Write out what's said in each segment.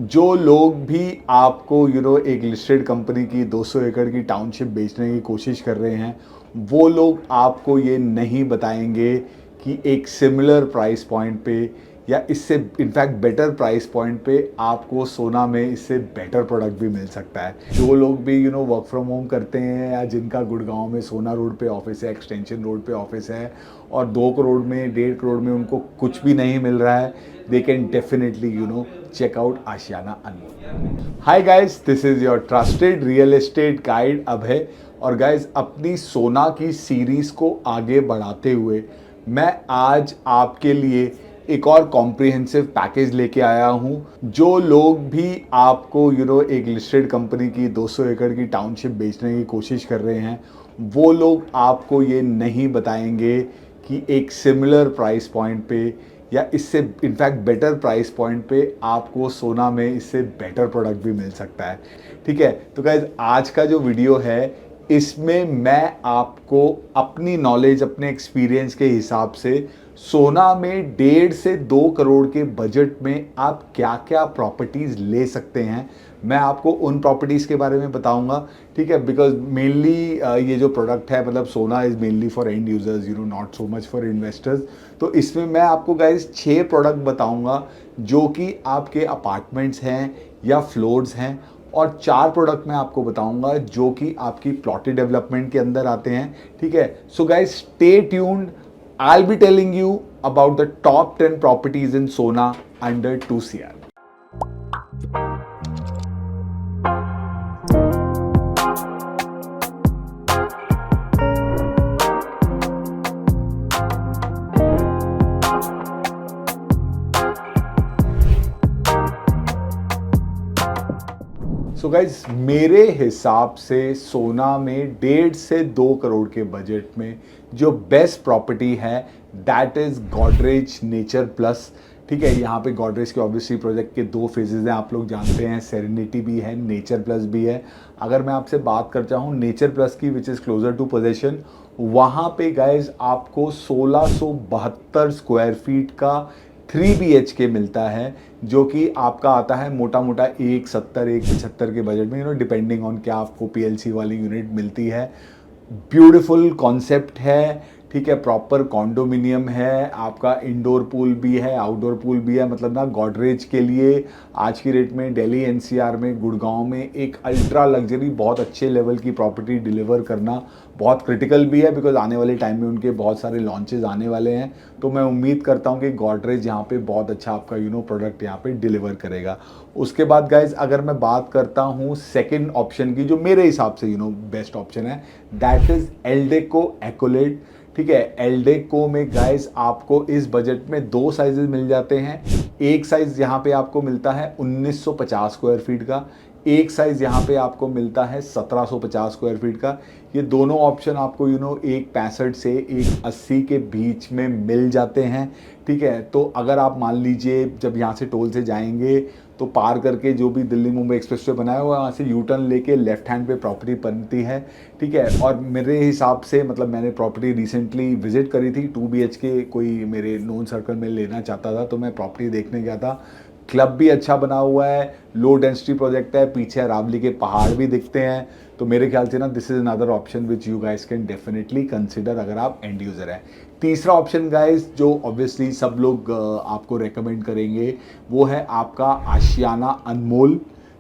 जो लोग भी आपको एक लिस्टेड कंपनी की 200 एकड़ की टाउनशिप बेचने की कोशिश कर रहे हैं, वो लोग आपको ये नहीं बताएंगे कि एक सिमिलर प्राइस पॉइंट पे या इससे इनफैक्ट बेटर प्राइस पॉइंट पे आपको सोना में इससे बेटर प्रोडक्ट भी मिल सकता है। जो लोग भी वर्क फ्रॉम होम करते हैं या जिनका गुड़गांव में सोना रोड पे ऑफिस है, एक्सटेंशन रोड पे ऑफिस है और 2 करोड़ में 1.5 करोड़ में उनको कुछ भी नहीं मिल रहा है, they can definitely check out Ashiana Anmol. Hi guys, this is your trusted real estate guide अभय। और गाइज अपनी सोना की सीरीज को आगे बढ़ाते हुए मैं आज आपके लिए एक और कॉम्प्रिहेंसिव पैकेज लेके आया हूं। जो लोग भी आपको एक लिस्टेड कंपनी की 200 एकड़ की टाउनशिप बेचने की कोशिश कर रहे हैं, वो लोग आपको ये नहीं बताएंगे कि एक सिमिलर प्राइस पॉइंट पे या इससे इनफैक्ट बेटर प्राइस पॉइंट पे आपको सोना में इससे बेटर प्रोडक्ट भी मिल सकता है। ठीक है, तो गाइज आज का जो वीडियो है इसमें मैं आपको अपनी नॉलेज, अपने एक्सपीरियंस के हिसाब से सोना में 1.5 से 2 करोड़ के बजट में आप क्या क्या प्रॉपर्टीज़ ले सकते हैं, मैं आपको उन प्रॉपर्टीज़ के बारे में बताऊंगा। ठीक है, बिकॉज मेनली ये जो प्रोडक्ट है, मतलब सोना is mainly for and users, not so much for investors. तो इसमें मैं आपको गाइज 6 प्रोडक्ट बताऊंगा जो कि आपके अपार्टमेंट्स हैं या फ्लोर्स हैं, और 4 प्रोडक्ट मैं आपको बताऊंगा जो कि आपकी प्लॉटेड डेवलपमेंट के अंदर आते हैं। ठीक है, so guys stay tuned, I'll be telling you about the top 10 properties in Sona under 2 CR. So guys मेरे हिसाब से सोना में 1.5 से 2 करोड़ के बजट में जो बेस्ट प्रॉपर्टी है that is Godrej nature plus. ठीक है, यहाँ पे गोदरेज के ऑब्वियसली प्रोजेक्ट के 2 फेजेज हैं, आप लोग जानते हैं, सेरेनिटी भी है, नेचर प्लस भी है। अगर मैं आपसे बात कर चाहूँ नेचर प्लस की, which is closer to possession, वहाँ पे गाइज आपको 1672 स्क्वायर फीट का 3 BHK मिलता है, जो कि आपका आता है मोटा मोटा 170 175 के बजट में, डिपेंडिंग ऑन क्या आपको PLC वाली यूनिट मिलती है। ब्यूटीफुल कॉन्सेप्ट है, ठीक है, प्रॉपर कॉन्डोमिनियम है, आपका इंडोर पूल भी है, आउटडोर पूल भी है। मतलब ना गोदरेज के लिए आज की डेट में दिल्ली NCR में, गुड़गांव में एक अल्ट्रा लग्जरी बहुत अच्छे लेवल की प्रॉपर्टी डिलीवर करना बहुत क्रिटिकल भी है, बिकॉज आने वाले टाइम में उनके बहुत सारे लॉन्चेस आने वाले हैं। तो मैं उम्मीद करता हूं कि गोदरेज यहाँ पे बहुत अच्छा आपका प्रोडक्ट यहाँ पे डिलीवर करेगा। उसके बाद गाइज अगर मैं बात करता हूँ सेकेंड ऑप्शन की, जो मेरे हिसाब से बेस्ट ऑप्शन है, दैट इज एल्डेको एक्कोलेड। ठीक है, एल्डेको में गाइस आपको इस बजट में 2 साइजेस मिल जाते हैं। एक साइज यहाँ पे आपको मिलता है 1950 स्क्वायर फीट का, एक साइज यहाँ पे आपको मिलता है 1750 स्क्वायर फीट का। ये दोनों ऑप्शन आपको एक 65 से एक 80 के बीच में मिल जाते हैं। ठीक है, तो अगर आप मान लीजिए जब यहाँ से टोल से जाएंगे तो पार करके जो भी दिल्ली मुंबई एक्सप्रेस वे बनाया हुआ है, वहाँ से यू टर्न लेके लेफ्ट हैंड पे प्रॉपर्टी बनती है। ठीक है, और मेरे हिसाब से, मतलब मैंने प्रॉपर्टी रिसेंटली विजिट करी थी, 2 BHK कोई मेरे नोन सर्कल में लेना चाहता था, तो मैं प्रॉपर्टी देखने गया था। क्लब भी अच्छा बना हुआ है, लो डेंसिटी प्रोजेक्ट है, पीछे अरावली के पहाड़ भी दिखते हैं। तो मेरे ख्याल से ना this is another option which you guys can definitely consider अगर आप एंड यूजर हैं। तीसरा ऑप्शन गाइस जो ऑब्वियसली सब लोग आपको रेकमेंड करेंगे, वो है आपका Ashiana Anmol.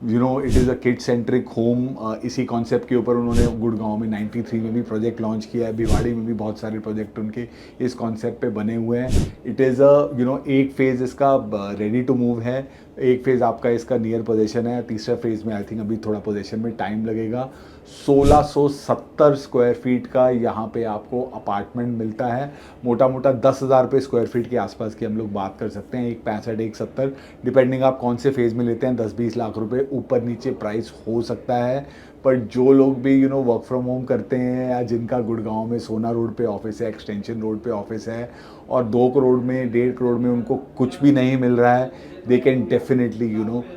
It is a kid centric home. इसी कॉन्सेप्ट के ऊपर उन्होंने गुड़गांव में 93 में भी प्रोजेक्ट लॉन्च किया है, भिवाड़ी में भी बहुत सारे प्रोजेक्ट उनके इस कॉन्सेप्ट पे बने हुए हैं। इट इज़ एक फेज़ इसका रेडी टू मूव है, एक फेज़ आपका इसका नियर पोजीशन है, तीसरा फेज़ में आई थिंक अभी थोड़ा पोजीशन में टाइम लगेगा। 1670 स्क्वायर फीट का यहाँ पे आपको अपार्टमेंट मिलता है, मोटा मोटा 10,000 रुपये स्क्वायर फीट के आसपास की हम लोग बात कर सकते हैं, एक 65 एक 70, डिपेंडिंग आप कौन से फेज़ में लेते हैं, 10-20 लाख रुपए ऊपर नीचे प्राइस हो सकता है। पर जो लोग भी वर्क फ्रॉम होम करते हैं या जिनका गुड़गांव में सोना रोड पे ऑफिस है, एक्सटेंशन रोड पे ऑफिस है, और 2 करोड़ में 1.5 करोड़ में उनको कुछ भी नहीं मिल रहा है, they can definitely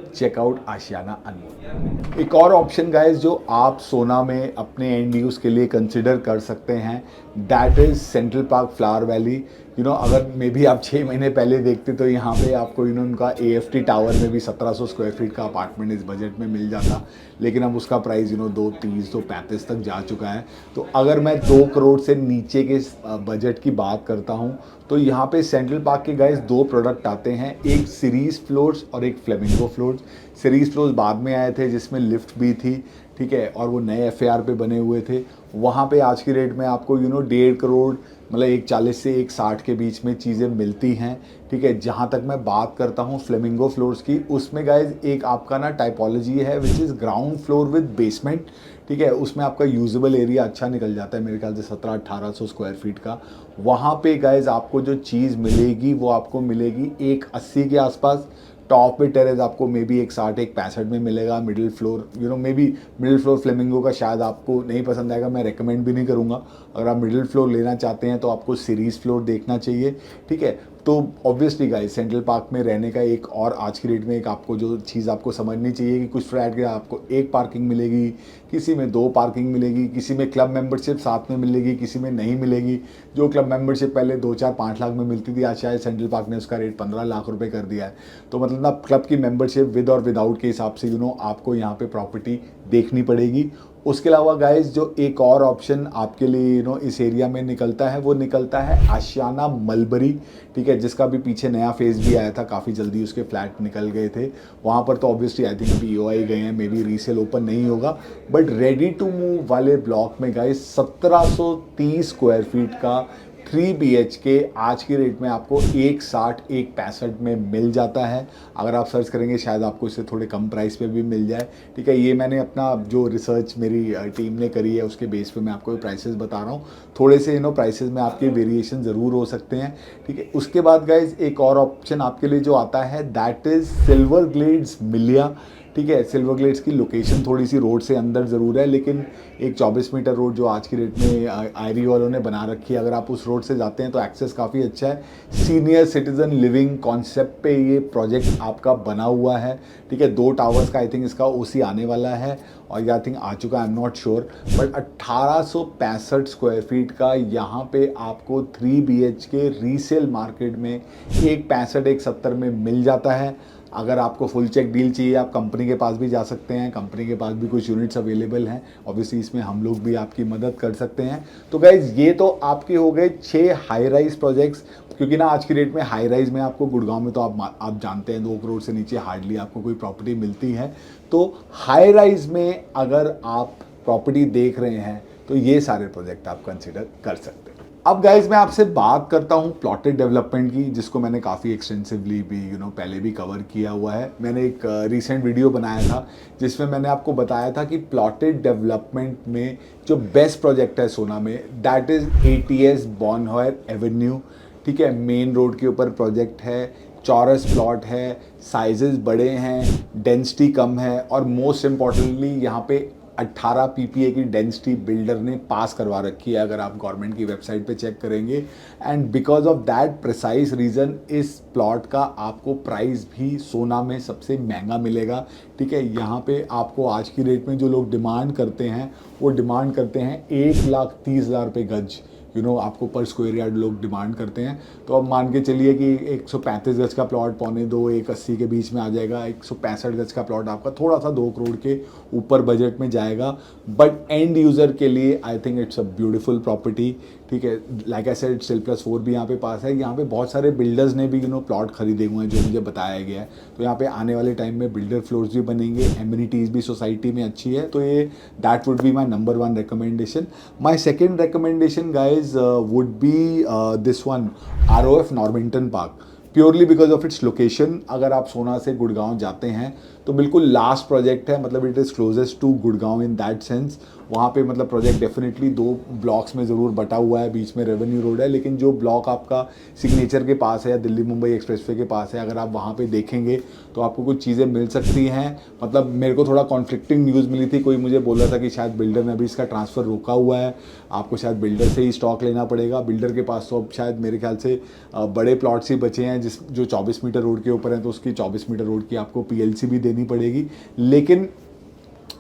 check out Ashiana Anmol. एक और ऑप्शन गाइस जो आप सोना में अपने एंड यूज़ के लिए कंसिडर कर सकते हैं, that is central park flower valley. अगर मे भी आप 6 महीने पहले देखते तो यहाँ पे आपको उनका AFT टावर में भी 1700 स्क्वायर फीट का अपार्टमेंट इस बजट में मिल जाता, लेकिन अब उसका प्राइस 230 235 तक जा चुका है। तो अगर मैं 2 करोड़ से नीचे के बजट की बात करता हूँ तो यहाँ पे सेंट्रल पार्क के गाइस 2 प्रोडक्ट आते हैं, एक सीरीज फ्लोर्स और एक फ्लेमिंगो फ्लोर्स। सीरीज फ्लोर्स बाद में आए थे जिसमें लिफ्ट भी थी, ठीक है, और वो नए FAR पे बने हुए थे। वहाँ पे आज की रेट में आपको 1.5 करोड़ मतलब 140 से 160 के बीच में चीज़ें मिलती हैं, ठीक है। जहाँ तक मैं बात करता हूँ फ्लेमिंगो फ्लोर्स की, उसमें गाइज एक आपका ना टाइपोलॉजी है which is ground floor with basement, ठीक है। उसमें आपका यूजेबल एरिया अच्छा निकल जाता है, मेरे ख्याल से 1700-1800 स्क्वायर फीट का। वहाँ पे गाइज आपको जो चीज़ मिलेगी वो आपको मिलेगी 180 के आसपास। टॉप पे टेरेस आपको मे बी 160 165 में मिलेगा। Middle floor may be middle floor flamingo का शायद आपको नहीं पसंद आएगा, मैं रेकमेंड भी नहीं करूँगा। अगर आप मिडिल फ्लोर लेना चाहते हैं तो आपको सीरीज फ्लोर देखना चाहिए, ठीक है। तो ऑब्वियसली गाइस सेंट्रल पार्क में रहने का एक और आज की डेट में एक आपको जो चीज़ आपको समझनी चाहिए कि कुछ फ्लैट के आपको 1 पार्किंग मिलेगी, किसी में 2 पार्किंग मिलेगी, किसी में क्लब मेंबरशिप साथ में मिलेगी, किसी में नहीं मिलेगी। जो क्लब मेंबरशिप पहले 2 4 5 लाख में मिलती थी, आज शायद सेंट्रल पार्क ने उसका रेट 15 लाख रुपए कर दिया है। तो मतलब ना क्लब की मेंबरशिप विद और विदाउट के हिसाब से आपको यहाँ पे प्रॉपर्टी देखनी पड़ेगी। उसके अलावा गाइस जो एक और ऑप्शन आपके लिए इस एरिया में निकलता है वो निकलता है आशियाना मलबरी, ठीक है, जिसका भी पीछे नया फेज़ भी आया था, काफ़ी जल्दी उसके फ्लैट निकल गए थे। वहाँ पर तो ऑब्वियसली आई थिंक अभी EOI गए हैं, मे बी रीसेल ओपन नहीं होगा, बट रेडी टू मूव वाले ब्लॉक में गाइस 1730 स्क्वायर फीट का 3 BHK आज की रेट में आपको 160 165 में मिल जाता है। अगर आप सर्च करेंगे शायद आपको इससे थोड़े कम प्राइस पे भी मिल जाए, ठीक है। ये मैंने अपना जो रिसर्च मेरी टीम ने करी है उसके बेस पे मैं आपको प्राइसेस बता रहा हूँ। थोड़े से प्राइसेस में आपके वेरिएशन ज़रूर हो सकते हैं, ठीक है। उसके बाद गाइज एक और ऑप्शन आपके लिए जो आता है दैट इज़ सिल्वर ग्लेड्स मिलिया, ठीक है। सिल्वर ग्लेड्स की लोकेशन थोड़ी सी रोड से अंदर ज़रूर है, लेकिन एक 24 मीटर रोड जो आज की डेट में आयरी वालों ने बना रखी है, अगर आप उस रोड से जाते हैं तो एक्सेस काफ़ी अच्छा है। सीनियर सिटीज़न लिविंग कॉन्सेप्ट पे ये प्रोजेक्ट आपका बना हुआ है, ठीक है। 2 टावर्स का आई थिंक इसका OC आने वाला है और आई थिंक आ चुका, आई am not sure, but 1865 square feet का यहाँ पे आपको 3 BHK रीसेल मार्केट में 165 170 में मिल जाता है। अगर आपको फुल चेक डील चाहिए आप कंपनी के पास भी जा सकते हैं, कंपनी के पास भी कुछ यूनिट्स अवेलेबल हैं, ऑब्वियसली इसमें हम लोग भी आपकी मदद कर सकते हैं। तो गाइज ये तो आपके हो गए 6 हाई राइज प्रोजेक्ट्स, क्योंकि ना आज की डेट में हाई राइज में आपको गुड़गांव में तो आप जानते हैं 2 करोड़ से नीचे हार्डली आपको कोई प्रॉपर्टी मिलती है। तो हाई राइज में अगर आप प्रॉपर्टी देख रहे हैं तो ये सारे प्रोजेक्ट आप कंसिडर कर सकते हैं। अब गाइज मैं आपसे बात करता हूँ प्लॉटेड डेवलपमेंट की, जिसको मैंने काफ़ी एक्सटेंसिवली भी पहले भी कवर किया हुआ है। मैंने एक रिसेंट वीडियो बनाया था जिसमें मैंने आपको बताया था कि प्लॉटेड डेवलपमेंट में जो बेस्ट प्रोजेक्ट है सोना में दैट इज़ ATS बॉनहॉयर एवेन्यू, ठीक है। मेन रोड के ऊपर प्रोजेक्ट है, चौरस प्लॉट है, साइजेस बड़े हैं, डेंसिटी कम है और मोस्ट इम्पॉर्टेंटली यहाँ पे 18 PPA की डेंसिटी बिल्डर ने पास करवा रखी है, अगर आप गवर्नमेंट की वेबसाइट पे चेक करेंगे। And because of that precise reason इस प्लॉट का आपको प्राइस भी सोना में सबसे महंगा मिलेगा, ठीक है। यहाँ पे आपको आज की रेट में जो लोग डिमांड करते हैं वो डिमांड करते हैं 1,30,000 रुपये गज, आपको पर स्क्वायर यार्ड लोग डिमांड करते हैं। तो अब मान के चलिए कि 135 गज का प्लॉट 2.25 180 के बीच में आ जाएगा, 165 गज का प्लॉट आपका थोड़ा सा 2 करोड़ के ऊपर बजट में जाएगा, बट एंड यूज़र के लिए I think it's a beautiful property, ठीक है। लाइक आई सेड SIL+4 भी यहाँ पे पास है। यहाँ पे बहुत सारे बिल्डर्स ने भी प्लॉट खरीदे हुए हैं जो मुझे बताया गया है। तो यहाँ पे आने वाले टाइम में बिल्डर फ्लोर्स भी बनेंगे, एमिनिटीज़ भी सोसाइटी में अच्छी है। तो ये that would be my number 1 recommendation. My second recommendation guys would be this one, ROF Normington park, purely because of its location. अगर आप सोना से गुड़गांव जाते हैं तो बिल्कुल लास्ट प्रोजेक्ट है, मतलब it is closest to Gurgaon in that sense. वहाँ पे मतलब प्रोजेक्ट डेफिनेटली 2 ब्लॉक्स में ज़रूर बटा हुआ है, बीच में रेवेन्यू रोड है, लेकिन जो ब्लॉक आपका सिग्नेचर के पास है या दिल्ली मुंबई एक्सप्रेसवे के पास है, अगर आप वहाँ पे देखेंगे तो आपको कुछ चीज़ें मिल सकती हैं। मतलब मेरे को थोड़ा कॉन्फ्लिक्टिंग न्यूज़ मिली थी, कोई मुझे बोल रहा था कि शायद बिल्डर ने अभी इसका ट्रांसफ़र रोका हुआ है, आपको शायद बिल्डर से ही स्टॉक लेना पड़ेगा। बिल्डर के पास तो अब शायद मेरे ख्याल से बड़े प्लॉट्स ही बचे हैं जो 24 मीटर रोड के ऊपर हैं, तो उसकी 24 मीटर रोड की आपको PLC भी देनी पड़ेगी। लेकिन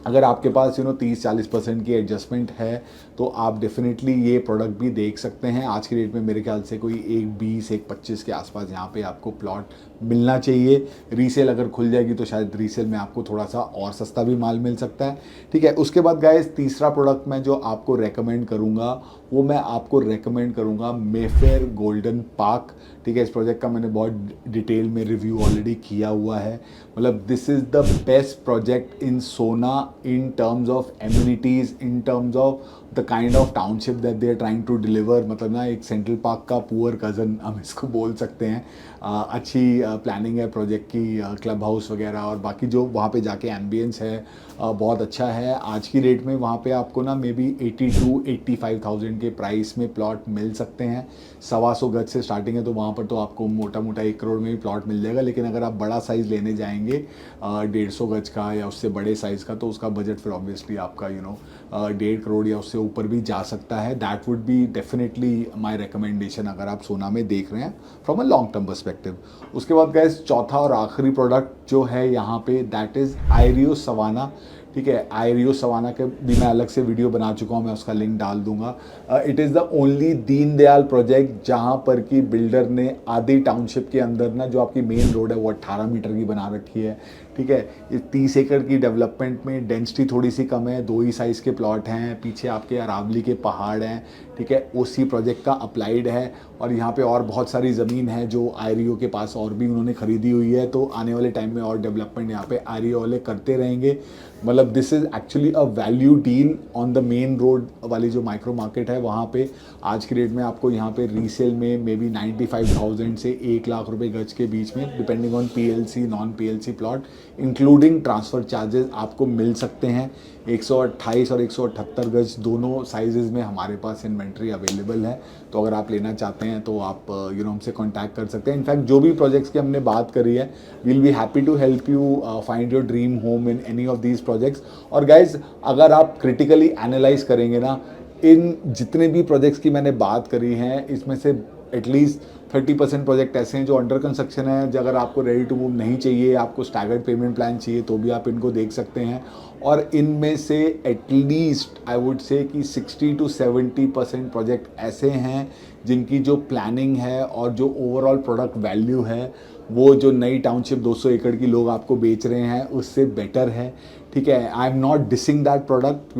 अगर आपके पास 30-40% की एडजस्टमेंट है तो आप डेफिनेटली ये प्रोडक्ट भी देख सकते हैं। आज की डेट में मेरे ख्याल से कोई 1.20-1.25 के आसपास यहाँ पे आपको प्लॉट मिलना चाहिए। रीसेल अगर खुल जाएगी तो शायद रीसेल में आपको थोड़ा सा और सस्ता भी माल मिल सकता है, ठीक है। उसके बाद गाइस तीसरा प्रोडक्ट मैं जो आपको रेकमेंड करूँगा वो मैं आपको रेकमेंड करूँगा मेफेयर गोल्डन पार्क, ठीक है। इस प्रोजेक्ट का मैंने बहुत डिटेल में रिव्यू ऑलरेडी किया हुआ है। मतलब this is the best project in सोना in terms of amenities, in terms of the kind of township that they are trying to deliver। मतलब ना एक सेंट्रल पार्क का पुअर कज़न हम इसको बोल सकते हैं। अच्छी प्लानिंग है प्रोजेक्ट की, क्लब हाउस वगैरह और बाकी जो वहाँ पे जाके एम्बियंस है बहुत अच्छा है। आज की रेट में वहाँ पे आपको ना मे बी 82-85,000 के प्राइस में प्लॉट मिल सकते हैं। 125 गज से स्टार्टिंग है तो वहाँ पर तो आपको मोटा मोटा 1 करोड़ में भी प्लॉट मिल जाएगा। लेकिन अगर आप बड़ा साइज़ लेने जाएंगे 150 गज का या उससे बड़े साइज़ का तो उसका बजट फिर ऑब्वियसली आपका 1.5 करोड़ या उससे ऊपर भी जा सकता है। That would be definitely my recommendation अगर आप सोना में देख रहे हैं from a long term perspective. उसके बाद गाइस चौथा और आखिरी प्रोडक्ट जो है यहाँ पे दैट इज़ आईरियो सवाना, ठीक है। आईरियो सवाना के भी मैं अलग से वीडियो बना चुका हूँ, मैं उसका लिंक डाल दूंगा। It is the only Deendayal project जहाँ पर कि बिल्डर ने आदि टाउनशिप के अंदर ना जो आपकी मेन रोड है वो 18 मीटर की बना रखी है, ठीक है। ये 30 एकड़ की डेवलपमेंट में डेंसिटी थोड़ी सी कम है, 2 ही साइज़ के प्लॉट हैं, पीछे आपके अरावली के पहाड़ हैं, ठीक है। उसी प्रोजेक्ट का अप्लाइड है और यहाँ पे और बहुत सारी ज़मीन है जो आईरियो के पास और भी उन्होंने ख़रीदी हुई है। तो आने वाले टाइम में और डेवलपमेंट यहाँ पे आईरियो वाले करते रहेंगे। मतलब this is actually a value deal on the main road वाली जो माइक्रो मार्केट है वहाँ पे। आज की डेट में आपको यहाँ पे रीसेल में मे बी 95,000 से 1 लाख रुपए गज के बीच में depending on PLC non PLC plot including transfer charges आपको मिल सकते हैं। 128 और 178 गज दोनों साइजेज़ में हमारे पास इन्वेंट्री अवेलेबल है। तो अगर आप लेना चाहते हैं तो आप हमसे कांटेक्ट कर सकते हैं। इनफैक्ट जो भी प्रोजेक्ट्स की हमने बात करी है will be happy to help you find your dream home in any of these projects. और गाइज अगर आप क्रिटिकली एनालाइज करेंगे ना इन जितने भी प्रोजेक्ट्स की मैंने बात करी हैं इसमें से एटलीस्ट 30% प्रोजेक्ट ऐसे हैं जो अंडर कंस्ट्रक्शन है। अगर आपको रेडी टू मूव नहीं चाहिए, आपको स्टैगर्ड पेमेंट प्लान चाहिए तो भी आप इनको देख सकते हैं। और इनमें से एटलीस्ट आई वुड से कि 60-70% प्रोजेक्ट ऐसे हैं जिनकी जो प्लानिंग है और जो ओवरऑल प्रोडक्ट वैल्यू है वो जो नई टाउनशिप 200 एकड़ की लोग आपको बेच रहे हैं उससे बेटर है, ठीक है। I am not dissing that product,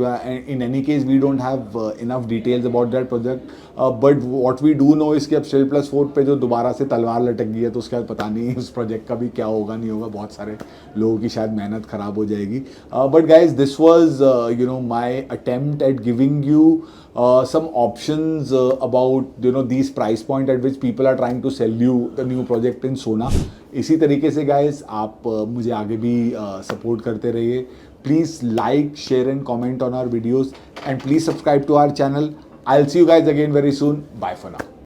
in any case we don't have enough details about that project, but what we do know इसके अब STEL+4 पे जो दोबारा से तलवार लटक गई है तो उसके बाद पता नहीं उस प्रोजेक्ट का भी क्या होगा नहीं होगा। बहुत सारे लोगों की शायद मेहनत ख़राब हो जाएगी। But guys this was my attempt at giving you some options about these price point at which people are trying to sell you the new project in Sona। इसी तरीके से गाइस आप मुझे आगे भी सपोर्ट करते रहिए। Please like share and comment on our videos and please subscribe to our channel. I will see you guys again very soon. Bye for now.